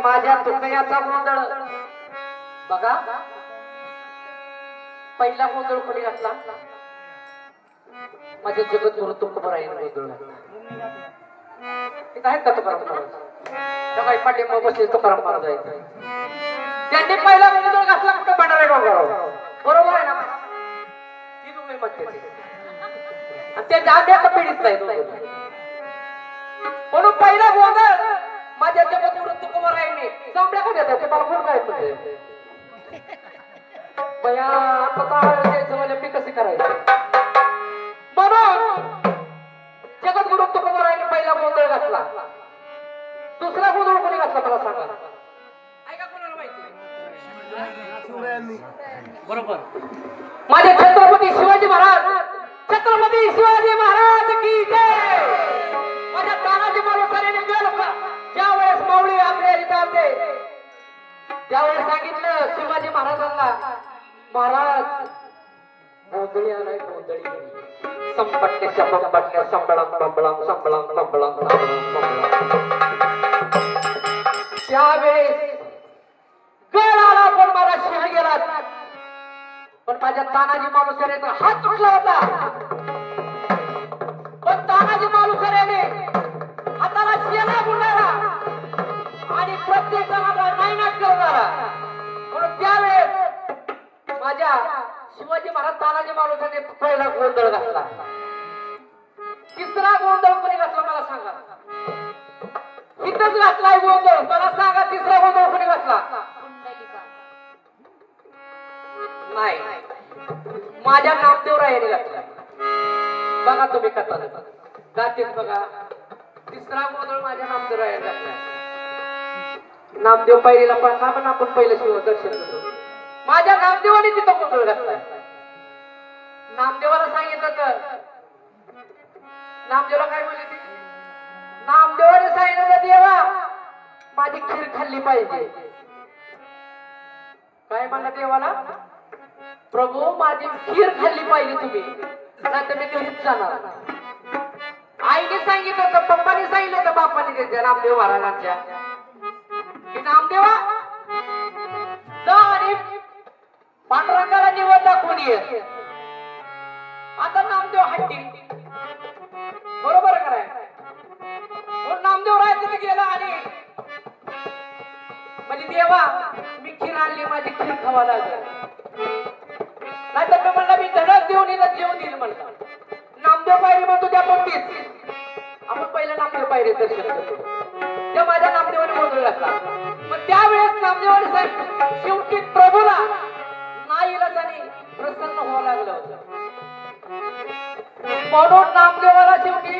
माझ्या तुकयाचा गोंधळ बघा. पहिला गोंधळ कोणी घातला? माझ्या जगद्गुरु तुकोबारायांनी गोंधळ घातला. आहेत का तुकाराम महाराज? त्या काही पाठीमागे बसले तुकाराम महाराज आहेत. त्यांनी पहिला गोंधळ घातला कुठे? भंडारा डोंगरावर. बरोबर आहे ना? ती तुम्ही म्हणते आणि ते जांभ्याच्या पिढीत नाही म्हणून पहिला गोंधळ माझ्या जगद्गुरु तुकोबारायांनी जांभ्या का देतात? ते मला कोण काय म्हणते बया आता द्यायचं मला मी कसे करायचं म्हणून जगद्गुरु तुकोबारायांनी पहिला गोंधळ घातला. दुसरा गोंधळ कोणी घातला मला सांगा? ऐका कोणाला माहिती? बरोबर माझे छत्रपती शिवाजी महाराज. छत्रपती शिवाजी महाराज की जय. माझ्या तानाजी मालुसरेने ज्या वेळेस माऊली आपल्या रिकालते त्यावेळेस सांगितलं शिवाजी महाराजांना, महाराज गोंधळी आलाय गोंधळी. संपट्ट्याच्या बंबट्ट्या संबळम बंबळम संबळम बंबळम त्यावेळेस गळ आला पण माझा शिव गेला. पण माझ्या तानाजी मालुसरेचा हात तुटला होता. पण तानाजी मालुसरेने हाताला शेला गुंडाळला आणि प्रत्येक जणाला नायनाट करणारा. म्हणून त्यावेळेस माझ्या शिवाजी महाराज तानाजी मालुसरेने पहिला गोंधळ घातला. तिसरा गोंधळ कोणी घातला मला सांगा? इथंच घातलाय गोंधळ. मला सांगा तिसरा गोंधळ कोणी घातला? नाही, माझ्या नामदेवरायाने घातला. बघा तुम्ही कथा गातील बघा. तिसरा गोंधळ माझ्या नामदेवरायाने घातला. नामदेव पायरीला पाहता पण आपण पहिलं शिव दर्शन करतो. माझ्या नामदेवाने तिथं गोंधळ घातलाय. नामदेवाला सांगितलं तर नामदेवाला काय बोलले ती? नामदेवाने सांगितलं देवा माझी खीर खाल्ली पाहिजे. काय म्हणला देवाला? प्रभू माझी खीर खाल्ली पाहिजे तुम्ही, नाही तर मी घरीच जाणार. आईने सांगितलं तर पप्पाने सांगितलं तर बाप्पाने त्यांच्या नामदेव महाराजांच्या की नामदेवा जा आणि पांडुरंगाला निवड दाखवून ये. आता नामदेव हट्टी बरोबर कराय म्हणून नामदेव राय तिथे गेला आणि म्हणजे देवा मी खीर आणली, माझी खीर खावा लागेल, नाही तर म्हणला मी धडक देऊन येईल जेवण देईल म्हणला. नामदेव पायरी म्हणतो त्या पंक्तीत आपण पहिलं नामदेव पायरी दर्शन करतो. त्या माझ्या नामदेवाने गोंधळ घातला. मग त्यावेळेस नामदेवाने साहेब शेवटी प्रभूला नाईलाजाने प्रसन्न व्हावं लागलं होतं. म्हणून नामदेवाला शेवटी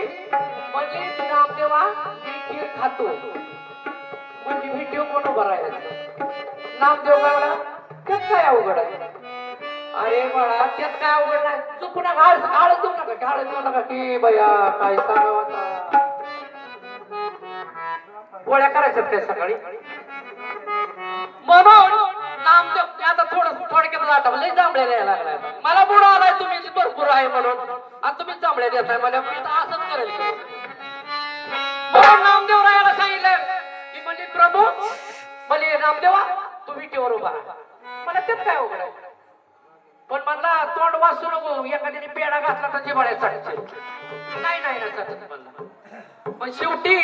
म्हणजे नामदेवा मी खीर खातो म्हणजे व्हिडिओ कोण उभा राहायचा. नामदेव गावला त्यात काय अवघड आहे? अरे बाळा त्यात काय अवघड नाही. चुकून घाळ देऊ नका, घाळ देऊ नका की बया काय सांगावं आता. गोळ्या करायच्यात काय सकाळी? म्हणून नामदेव आता थोडक्यात आठवलं लई जांभळ्या यायला लागलाय. मला बुडा आलाय तुम्ही भरपूर आहे म्हणून आणि तुम्ही जांभळ्या देताय मला. मी तर असंच करेल. म्हणून नामदेव रायाला सांगितलं की म्हणजे प्रभू म्हणजे नामदेवा तू विटेवर उभा राहा. मला त्यात काय अवघड आहे? पण म्हणला तोंड वाचू नको, एखाद्याने पेढा घातला तर जिव्हाळ्यात चढते. नाही नाही ना चढत म्हणला. पण शेवटी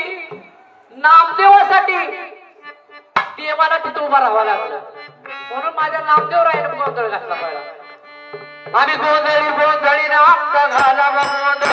नामदेवासाठी देवाला तिथं उभा राहावं लागलं. म्हणून माझ्या नामदेव रायाने गोंधळ घातला पहिला. आम्ही गोंधळी गोंधळी ना आमचा घाला गोंधळ.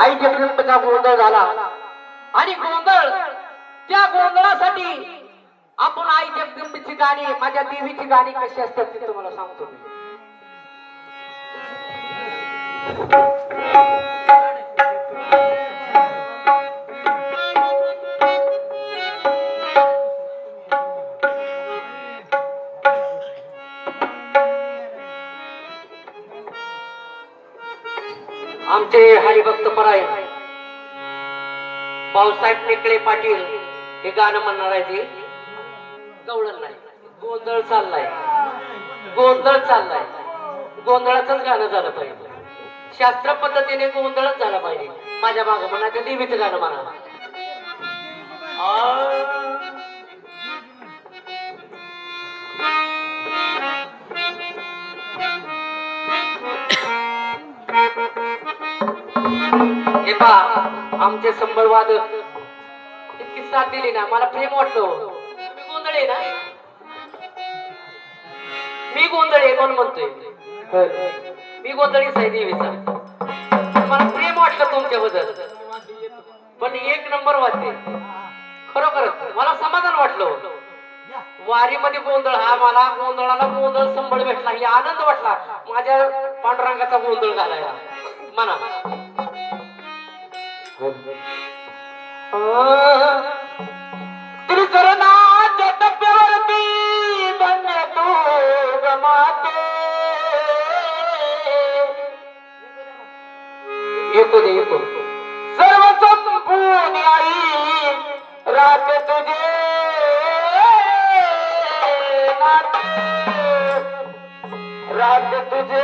आई जगदंबेचा गोंधळ झाला आणि गोंधळ त्या गोंधळासाठी आपण आई जगदंबेची गाणी माझ्या देवीची गाणी कशी असतात ते तुम्हाला सांगतो मी. आमचे हरिभक्त परायण भाऊसाहेब निकळे पाटील हे गाणं म्हणणार आहे ते गवळण नाही. गोंधळ चाललाय, गोंधळ चाललाय, गोंधळाचंच गाणं झालं पाहिजे. शास्त्र पद्धतीने गोंधळच झाला पाहिजे. माझ्या मागं म्हणायचं देवीचं गाणं म्हणा. हे पहा आमचे संबळवादक इतकी साथ दिली ना मला प्रेम वाटलं. मी गोंधळ आहे ना, मी गोंधळ आहे म्हणून म्हणतोय. मी गोंधळीच आहे देवीचा. मला प्रेम वाटलं तुमच्याबद्दल. पण एक नंबर वाटते खरोखरच. मला समाधान वाटलं. वारीमध्ये गोंधळ हा मला गोंधळाला गोंधळ संबळ भेटला ही आनंद वाटला. माझ्या पांडुरंगाचा गोंधळ घालायला म्हणा. त्रिचरणाच्या टप्प्यावरती धन्य तू गमाते. येतो दे येतो सर्व संपूर्ण आई रात तुझे नाते, रात तुझे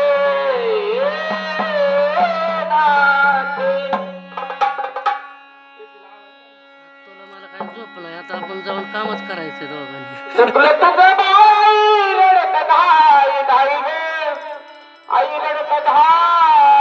झोपलाय आता आपण जाऊन कामच करायचं दोघांनी. सुटलं तुझं बाई रडत धाई धाई गे, आई रडत धाई